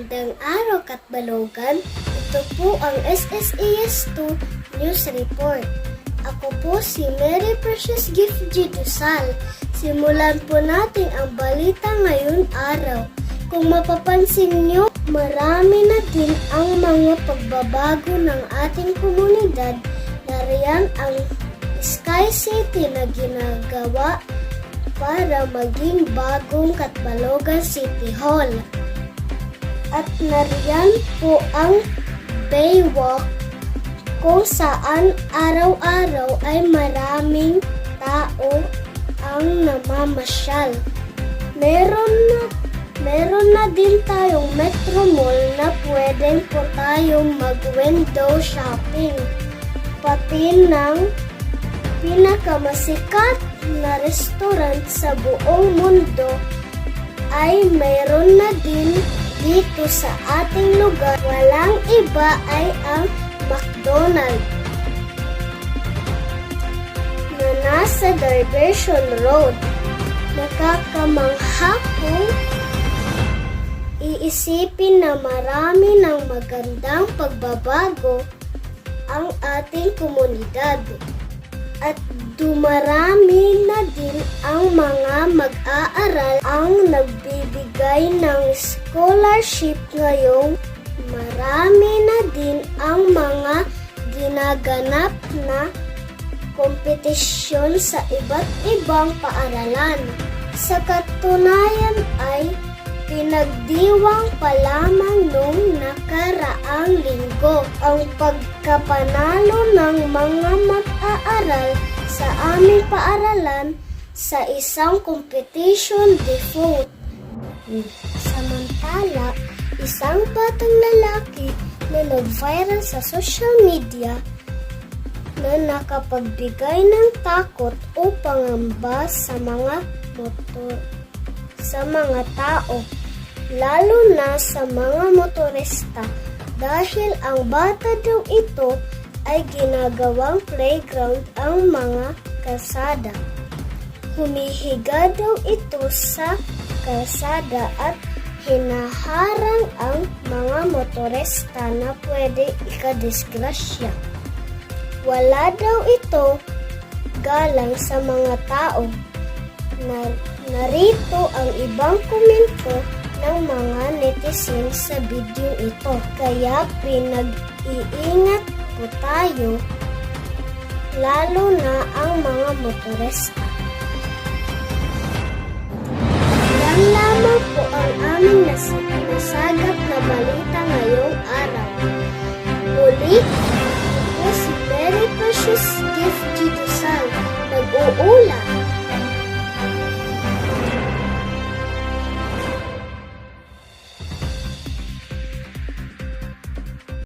Magandang araw Katbalogan. Ito po ang SSAS2 News Report. Ako po si Mary Precious Gift G. Dusal. Simulan po natin ang balita ngayon araw. Kung mapapansin nyo, marami na din ang mga pagbabago ng ating komunidad. Nariyan ang Sky City na ginagawa para maging bagong Katbalogan City Hall. At nariyan po ang Baywalk kung saan araw-araw ay maraming tao ang namamasyal. Meron na din tayong Metro Mall na pwedeng po tayong mag-window shopping. Pati ng pinakamasikat na restaurant sa buong mundo ay mayroon na din dito sa ating lugar. Walang iba ay ang McDonald's na nasa Diversion Road. Nakakamangha kung iisipin na marami ng magandang pagbabago ang ating komunidad. At dumarami na din ang mga mag-aaral ang nagbibigay ng scholarship ngayong. Marami na din ang mga ginaganap na kompetisyon sa iba't ibang paaralan. Sa katunayan ay pinagdiwang pa lamang nung nakaraang linggo ang pagkapanalo ng mga mag-aaral sa aming paaralan sa isang competition default. Samantala, isang batang lalaki na nag-viral sa social media na nakapagbigay ng takot o pangamba sa mga tao, lalo na sa mga motorista, dahil ang bata daw ito ay ginagawang playground ang mga kalsada. Humihiga daw ito sa kalsada at hinaharang ang mga motorista na pwede ikadisgrasya. Wala daw ito galang sa mga tao. Narito ang ibang komento ng mga netizens sa video ito. Kaya pinag-iingat po tayo, lalo na ang mga motorista. Yan lamang po ang aming nasagap na balita ngayong araw. Muli, ako si Mary Precious Gift G. Dusal, nag-uula.